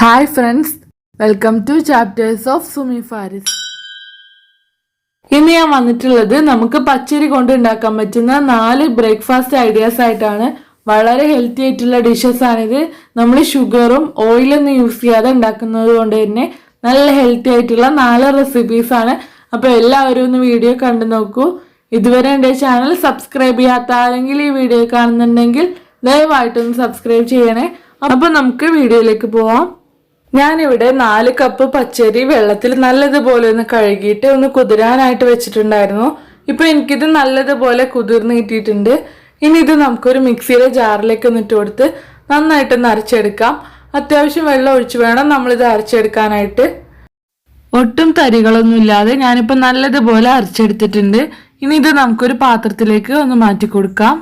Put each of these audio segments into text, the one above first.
Hi friends, welcome to Chapters of Sumi Faris. ഇന്ന് ഞാൻ വന്നിട്ടുള്ളത് നമുക്ക് പച്ചരി കൊണ്ട് ഉണ്ടാക്കാൻ പറ്റുന്ന 4 ബ്രേക്ക്ഫാസ്റ്റ് ഐഡിയാസ് ആയിട്ടാണ്. വളരെ ഹെൽത്തി ആയിട്ടുള്ള ഡിഷസ് ആണിത്. നമ്മൾ ഷുഗറും ഓയിലൊന്നും യൂസ് ചെയ്യാതെ ഉണ്ടാക്കുന്നത് കൊണ്ട് തന്നെ നല്ല ഹെൽത്തി ആയിട്ടുള്ള 4 റെസിപ്പീസ് ആണ്. അപ്പോൾ എല്ലാവരും ഒന്ന് വീഡിയോ കണ്ടു നോക്കൂ. ഇതുവരെ എൻ്റെ ചാനൽ സബ്സ്ക്രൈബ് ചെയ്യാത്ത ആരെങ്കിലും ഈ വീഡിയോ കാണുന്നുണ്ടെങ്കിൽ ദയവായിട്ടൊന്ന് സബ്സ്ക്രൈബ് ചെയ്യണേ. അപ്പോൾ നമുക്ക് വീഡിയോയിലേക്ക് പോവാം. ഞാനിവിടെ 4 കപ്പ് പച്ചരി വെള്ളത്തിൽ നല്ലതുപോലെ ഒന്ന് കഴുകിയിട്ട് ഒന്ന് കുതിരാനായിട്ട് വെച്ചിട്ടുണ്ടായിരുന്നു. ഇപ്പൊ എനിക്കിത് നല്ലതുപോലെ കുതിർന്ന് കിട്ടിയിട്ടുണ്ട്. ഇനി ഇത് നമുക്കൊരു മിക്സിയിലെ ജാറിലേക്ക് ഒന്ന് ഇട്ട് കൊടുത്ത് നന്നായിട്ടൊന്ന് അരച്ചെടുക്കാം. അത്യാവശ്യം വെള്ളം ഒഴിച്ചു വേണം നമ്മളിത് അരച്ചെടുക്കാനായിട്ട്. ഒട്ടും തരികളൊന്നും ഇല്ലാതെ ഞാനിപ്പോൾ നല്ലതുപോലെ അരച്ചെടുത്തിട്ടുണ്ട്. ഇനി ഇത് നമുക്കൊരു പാത്രത്തിലേക്ക് ഒന്ന് മാറ്റി കൊടുക്കാം.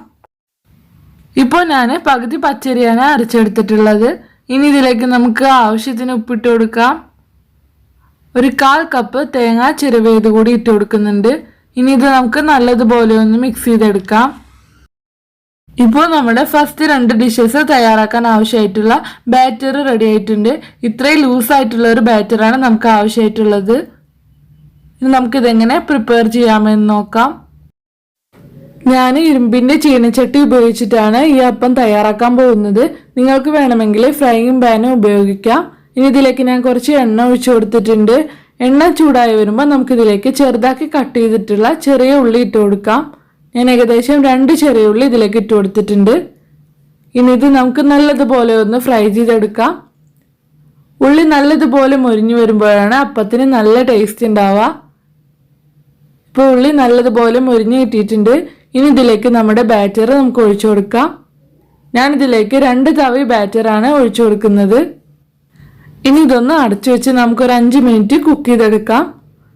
ഇപ്പോൾ ഞാൻ പകുതി പച്ചരിയാണ് അരച്ചെടുത്തിട്ടുള്ളത്. ഇനി ഇതിലേക്ക് നമുക്ക് ആവശ്യത്തിന് ഉപ്പിട്ട് കൊടുക്കാം. ഒരു 1/4 കപ്പ് തേങ്ങ ചിരവിയത് കൂടി ഇട്ട് കൊടുക്കുന്നുണ്ട്. ഇനി ഇത് നമുക്ക് നല്ലതുപോലെ ഒന്ന് മിക്സ് ചെയ്തെടുക്കാം. ഇപ്പോൾ നമ്മുടെ ഫസ്റ്റ് 2 ഡിഷസ് തയ്യാറാക്കാൻ ആവശ്യമായിട്ടുള്ള ബാറ്റർ റെഡി ആയിട്ടുണ്ട്. ഇത്രയും ലൂസായിട്ടുള്ള ഒരു ബാറ്ററാണ് നമുക്ക് ആവശ്യമായിട്ടുള്ളത്. ഇനി നമുക്കിതെങ്ങനെ പ്രിപ്പയർ ചെയ്യാമെന്ന് നോക്കാം. ഞാൻ ഇരുമ്പിൻ്റെ ചീനച്ചട്ടി ഉപയോഗിച്ചിട്ടാണ് ഈ അപ്പം തയ്യാറാക്കാൻ പോകുന്നത്. നിങ്ങൾക്ക് വേണമെങ്കിൽ ഫ്രൈയിങ് പാനും ഉപയോഗിക്കാം. ഇനി ഇതിലേക്ക് ഞാൻ കുറച്ച് എണ്ണ ഒഴിച്ചു കൊടുത്തിട്ടുണ്ട്. എണ്ണ ചൂടായി വരുമ്പോൾ നമുക്കിതിലേക്ക് ചെറുതാക്കി കട്ട് ചെയ്തിട്ടുള്ള ചെറിയ ഉള്ളി ഇട്ട് കൊടുക്കാം. ഞാൻ ഏകദേശം 2 ചെറിയ ഉള്ളി ഇതിലേക്ക് ഇട്ട് കൊടുത്തിട്ടുണ്ട്. ഇനി ഇത് നമുക്ക് നല്ലതുപോലെ ഒന്ന് ഫ്രൈ ചെയ്തെടുക്കാം. ഉള്ളി നല്ലതുപോലെ മൊരിഞ്ഞു വരുമ്പോഴാണ് അപ്പത്തിന് നല്ല ടേസ്റ്റ് ഉണ്ടാവുക. ഇപ്പോൾ ഉള്ളി നല്ലതുപോലെ മൊരിഞ്ഞു കിട്ടിയിട്ടുണ്ട്. ഇനി ഇതിലേക്ക് നമ്മുടെ ബാറ്റർ നമുക്ക് ഒഴിച്ചു കൊടുക്കാം. ഞാനിതിലേക്ക് 2 തവി ബാറ്ററാണ് ഒഴിച്ചു കൊടുക്കുന്നത്. ഇനി ഇതൊന്ന് അടച്ചു വെച്ച് നമുക്കൊരു 5 മിനിറ്റ് കുക്ക് ചെയ്തെടുക്കാം.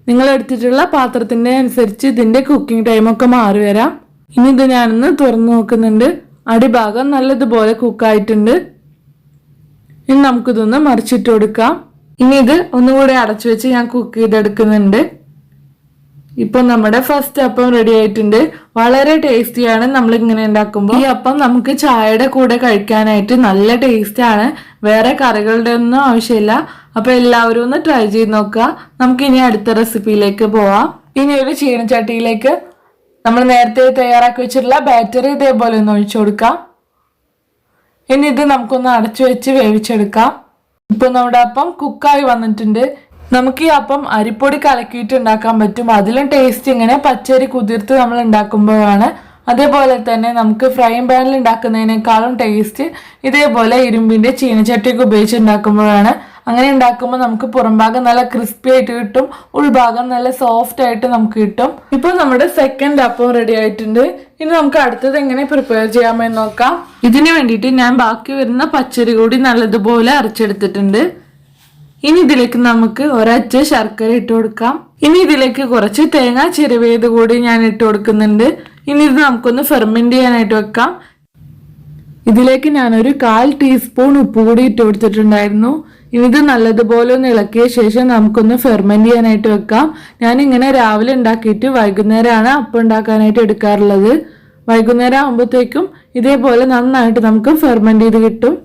നിങ്ങൾ എടുത്തിട്ടുള്ള പാത്രത്തിൻ്റെ അനുസരിച്ച് ഇതിൻ്റെ കുക്കിംഗ് ടൈമൊക്കെ മാറി വരാം. ഇനി ഇത് ഞാനൊന്ന് തുറന്നു നോക്കുന്നുണ്ട്. അടിഭാഗം നല്ലതുപോലെ കുക്കായിട്ടുണ്ട്. ഇനി നമുക്കിതൊന്ന് മറിച്ചിട്ട് കൊടുക്കാം. ഇനി ഇത് ഒന്നുകൂടെ അടച്ചു വെച്ച് ഞാൻ കുക്ക് ചെയ്തെടുക്കുന്നുണ്ട്. ഇപ്പോൾ നമ്മുടെ ഫസ്റ്റ് അപ്പം റെഡി ആയിട്ടുണ്ട്. വളരെ ടേസ്റ്റിയാണ് നമ്മൾ ഇങ്ങനെ ഉണ്ടാക്കുമ്പോൾ. ഈ അപ്പം നമുക്ക് ചായയുടെ കൂടെ കഴിക്കാനായിട്ട് നല്ല ടേസ്റ്റ് ആണ്. വേറെ കറികളുടെ ഒന്നും ആവശ്യമില്ല. അപ്പോൾ എല്ലാവരും ഒന്ന് ട്രൈ ചെയ്ത് നോക്കുക. നമുക്ക് ഇനി അടുത്ത റെസിപ്പിയിലേക്ക് പോവാം. ഇനി ഒരു ചീനച്ചട്ടിയിലേക്ക് നമ്മൾ നേരത്തെ തയ്യാറാക്കി വെച്ചിട്ടുള്ള ബാറ്ററി ഇതേപോലെ ഒന്ന് ഒഴിച്ചു കൊടുക്കാം. ഇനി ഇത് നമുക്കൊന്ന് അടച്ചു വെച്ച് വേവിച്ചെടുക്കാം. ഇപ്പോൾ നമ്മുടെ അപ്പം കുക്കായി വന്നിട്ടുണ്ട്. നമുക്ക് ഈ അപ്പം അരിപ്പൊടി കലക്കിയിട്ട് ഉണ്ടാക്കാൻ പറ്റും. അതിലും ടേസ്റ്റ് ഇങ്ങനെ പച്ചരി കുതിർത്ത് നമ്മൾ ഉണ്ടാക്കുമ്പോഴാണ്. അതേപോലെ തന്നെ നമുക്ക് ഫ്രൈയിങ് പാനിൽ ഉണ്ടാക്കുന്നതിനേക്കാളും ടേസ്റ്റ് ഇതേപോലെ ഇരുമ്പിൻ്റെ ചീനച്ചട്ടിയൊക്കെ ഉപയോഗിച്ച് ഉണ്ടാക്കുമ്പോഴാണ്. അങ്ങനെ ഉണ്ടാക്കുമ്പോൾ നമുക്ക് പുറംഭാഗം നല്ല ക്രിസ്പി ആയിട്ട് കിട്ടും, ഉൾഭാഗം നല്ല സോഫ്റ്റ് ആയിട്ട് നമുക്ക് കിട്ടും. ഇപ്പോൾ നമ്മുടെ സെക്കൻഡ് അപ്പം റെഡി ആയിട്ടുണ്ട്. ഇനി നമുക്ക് അടുത്തത് എങ്ങനെ പ്രിപ്പയർ ചെയ്യാമെന്ന് നോക്കാം. ഇതിന് വേണ്ടിയിട്ട് ഞാൻ ബാക്കി വരുന്ന പച്ചരി കൂടി നല്ലതുപോലെ അരച്ചെടുത്തിട്ടുണ്ട്. ഇനി ഇതിലേക്ക് നമുക്ക് ഒരച്ച ശർക്കര ഇട്ട് കൊടുക്കാം. ഇനി ഇതിലേക്ക് കുറച്ച് തേങ്ങ ചിരവിയത് കൂടി ഞാൻ ഇട്ട് കൊടുക്കുന്നുണ്ട്. ഇനി ഇത് നമുക്കൊന്ന് ഫെർമെന്റ് ചെയ്യാനായിട്ട് വെക്കാം. ഇതിലേക്ക് ഞാനൊരു 1/4 ടീസ്പൂൺ ഉപ്പ് കൂടി ഇട്ട് കൊടുത്തിട്ടുണ്ടായിരുന്നു. ഇനി ഇത് നല്ലതുപോലെ ഒന്ന് ഇളക്കിയ ശേഷം നമുക്കൊന്ന് ഫെർമെന്റ് ചെയ്യാനായിട്ട് വെക്കാം. ഞാനിങ്ങനെ രാവിലെ ഉണ്ടാക്കിയിട്ട് വൈകുന്നേരമാണ് അപ്പം ഉണ്ടാക്കാനായിട്ട് എടുക്കാറുള്ളത്. വൈകുന്നേരം ആകുമ്പോഴത്തേക്കും ഇതേപോലെ നന്നായിട്ട് നമുക്ക് ഫെർമെന്റ് ചെയ്ത് കിട്ടും.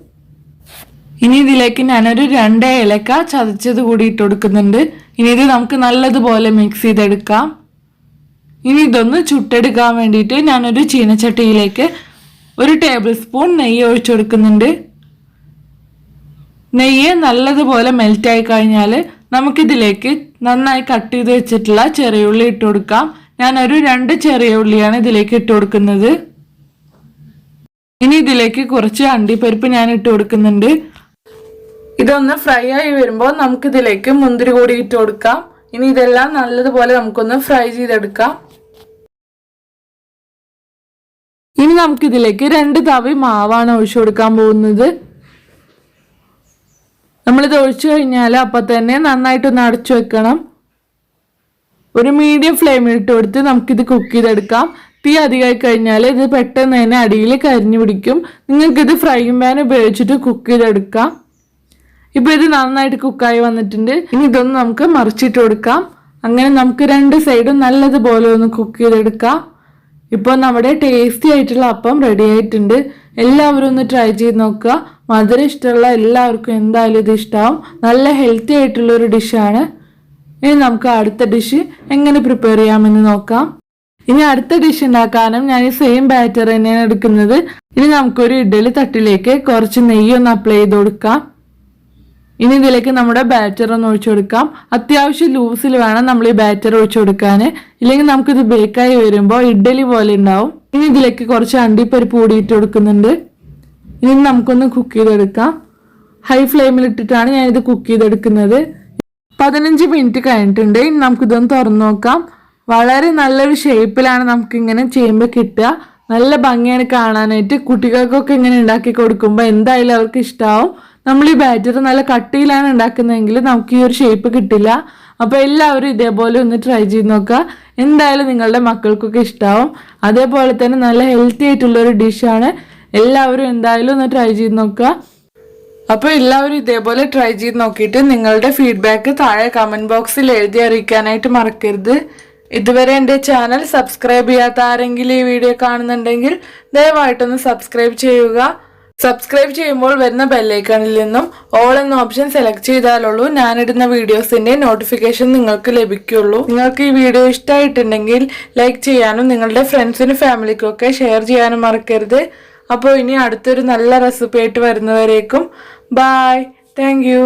ഇനി ഇതിലേക്ക് ഞാനൊരു 2 ഏലക്ക ചതച്ചത് കൂടി ഇട്ട് കൊടുക്കുന്നുണ്ട്. ഇനി ഇത് നമുക്ക് നല്ലതുപോലെ മിക്സ് ചെയ്തെടുക്കാം. ഇനി ഇതൊന്ന് ചുട്ടെടുക്കാൻ വേണ്ടിയിട്ട് ഞാനൊരു ചീനച്ചട്ടിയിലേക്ക് 1 ടേബിൾ സ്പൂൺ നെയ്യ് ഒഴിച്ചു കൊടുക്കുന്നുണ്ട്. നെയ്യ് നല്ലതുപോലെ മെൽറ്റായി കഴിഞ്ഞാൽ നമുക്കിതിലേക്ക് നന്നായി കട്ട് ചെയ്ത് വെച്ചിട്ടുള്ള ചെറിയ ഉള്ളി ഇട്ട് കൊടുക്കാം. ഞാനൊരു 2 ചെറിയ ഉള്ളിയാണ് ഇതിലേക്ക് ഇട്ട് കൊടുക്കുന്നത്. ഇനി ഇതിലേക്ക് കുറച്ച് അണ്ടിപ്പരിപ്പ് ഞാൻ ഇട്ട് കൊടുക്കുന്നുണ്ട്. ഇതൊന്ന് ഫ്രൈ ആയി വരുമ്പോൾ നമുക്കിതിലേക്ക് മുന്തിരി കൂടി ഇട്ട് കൊടുക്കാം. ഇനി ഇതെല്ലാം നല്ലതുപോലെ നമുക്കൊന്ന് ഫ്രൈ ചെയ്തെടുക്കാം. ഇനി നമുക്കിതിലേക്ക് 2 തവി മാവാണ് ഒഴിച്ചു കൊടുക്കാൻ പോകുന്നത്. നമ്മളിത് ഒഴിച്ചു കഴിഞ്ഞാൽ അപ്പം തന്നെ നന്നായിട്ടൊന്ന് അടച്ചു വെക്കണം. ഒരു മീഡിയം ഫ്ലെയിമിൽ ഇട്ട് കൊടുത്ത് നമുക്കിത് കുക്ക് ചെയ്തെടുക്കാം. തീ അധികമായി കഴിഞ്ഞാൽ ഇത് പെട്ടെന്ന് തന്നെ അടിയിൽ കരിഞ്ഞു പിടിക്കും. നിങ്ങൾക്കിത് ഫ്രൈയിങ് പാൻ ഉപയോഗിച്ചിട്ട് കുക്ക് ചെയ്തെടുക്കാം. ഇപ്പോൾ ഇത് നന്നായിട്ട് കുക്കായി വന്നിട്ടുണ്ട്. ഇനി ഇതൊന്ന് നമുക്ക് മറിച്ചിട്ട് കൊടുക്കാം. അങ്ങനെ നമുക്ക് 2 സൈഡും നല്ലതുപോലെ ഒന്ന് കുക്ക് ചെയ്തെടുക്കാം. ഇപ്പോൾ നമ്മുടെ ടേസ്റ്റി ആയിട്ടുള്ള അപ്പം റെഡി ആയിട്ടുണ്ട്. എല്ലാവരും ഒന്ന് ട്രൈ ചെയ്ത് നോക്കുക. മധുരം ഇഷ്ടമുള്ള എല്ലാവർക്കും എന്തായാലും ഇത് ഇഷ്ടമാവും. നല്ല ഹെൽത്തി ആയിട്ടുള്ളൊരു ഡിഷാണ്. ഇനി നമുക്ക് അടുത്ത ഡിഷ് എങ്ങനെ പ്രിപ്പയർ ചെയ്യാമെന്ന് നോക്കാം. ഇനി അടുത്ത ഡിഷ് ഉണ്ടാക്കാനും ഞാൻ ഈ സെയിം ബാറ്റർ തന്നെയാണ് എടുക്കുന്നത്. ഇനി നമുക്കൊരു ഇഡ്ഡലി തട്ടിലേക്ക് കുറച്ച് നെയ്യ് ഒന്ന് അപ്ലൈ ചെയ്ത് കൊടുക്കാം. ഇനി ഇതിലേക്ക് നമ്മുടെ ബാറ്റർ ഒന്ന് ഒഴിച്ചു കൊടുക്കാം. അത്യാവശ്യം ലൂസിൽ വേണം നമ്മൾ ഈ ബാറ്റർ ഒഴിച്ചു കൊടുക്കാൻ, ഇല്ലെങ്കിൽ നമുക്കിത് ബേക്കായി വരുമ്പോൾ ഇഡ്ഡലി പോലെ ഉണ്ടാവും. ഇനി ഇതിലേക്ക് കുറച്ച് അണ്ടിപ്പരിപ്പ് കൂടിയിട്ട് കൊടുക്കുന്നുണ്ട്. ഇനി നമുക്കൊന്ന് കുക്ക് ചെയ്തെടുക്കാം. ഹൈ ഫ്ലെയിമിൽ ഇട്ടിട്ടാണ് ഞാനിത് കുക്ക് ചെയ്തെടുക്കുന്നത്. 15 മിനിറ്റ് കഴിഞ്ഞിട്ടുണ്ട്. ഇനി നമുക്കിതൊന്ന് തുറന്നു നോക്കാം. വളരെ നല്ലൊരു ഷേപ്പിലാണ് നമുക്കിങ്ങനെ ചെയ്യുമ്പോൾ കിട്ടുക. നല്ല ഭംഗിയാണ് കാണാനായിട്ട്. കുട്ടികൾക്കൊക്കെ ഇങ്ങനെ ഉണ്ടാക്കി കൊടുക്കുമ്പോൾ എന്തായാലും അവർക്ക് ഇഷ്ടമാവും. നമ്മൾ ഈ ബാറ്റർ നല്ല കട്ടിയിലാണ് ഉണ്ടാക്കുന്നതെങ്കിൽ നമുക്ക് ഈ ഒരു ഷേപ്പ് കിട്ടില്ല. അപ്പോൾ എല്ലാവരും ഇതേപോലെ ഒന്ന് ട്രൈ ചെയ്ത് നോക്കുക. എന്തായാലും നിങ്ങളുടെ മക്കൾക്കൊക്കെ ഇഷ്ടമാവും. അതേപോലെ തന്നെ നല്ല ഹെൽത്തി ആയിട്ടുള്ളൊരു ഡിഷാണ്. എല്ലാവരും എന്തായാലും ഒന്ന് ട്രൈ ചെയ്ത് നോക്കുക. അപ്പോൾ എല്ലാവരും ഇതേപോലെ ട്രൈ ചെയ്ത് നോക്കിയിട്ട് നിങ്ങളുടെ ഫീഡ്ബാക്ക് താഴെ കമൻറ്റ് ബോക്സിൽ എഴുതി അറിയിക്കാനായിട്ട് മറക്കരുത്. ഇതുവരെ എൻ്റെ ചാനൽ സബ്സ്ക്രൈബ് ചെയ്യാത്ത ആരെങ്കിലും ഈ വീഡിയോ കാണുന്നുണ്ടെങ്കിൽ ദയവായിട്ടൊന്ന് സബ്സ്ക്രൈബ് ചെയ്യുക. സബ്സ്ക്രൈബ് ചെയ്യുമ്പോൾ വരുന്ന ബെല്ലൈക്കണിൽ നിന്നും ഓൾ എന്ന ഓപ്ഷൻ സെലക്ട് ചെയ്താലുള്ളൂ ഞാനിടുന്ന വീഡിയോസിന്റെ നോട്ടിഫിക്കേഷൻ നിങ്ങൾക്ക് ലഭിക്കുള്ളൂ. നിങ്ങൾക്ക് ഈ വീഡിയോ ഇഷ്ടമായിട്ടുണ്ടെങ്കിൽ ലൈക്ക് ചെയ്യാനും നിങ്ങളുടെ ഫ്രണ്ട്സിനും ഫാമിലിക്കൊക്കെ ഷെയർ ചെയ്യാനും മറക്കരുത്. അപ്പോൾ ഇനി അടുത്തൊരു നല്ല റെസിപ്പി ആയിട്ട് വരുന്നവരേക്കും ബൈ. Thank you.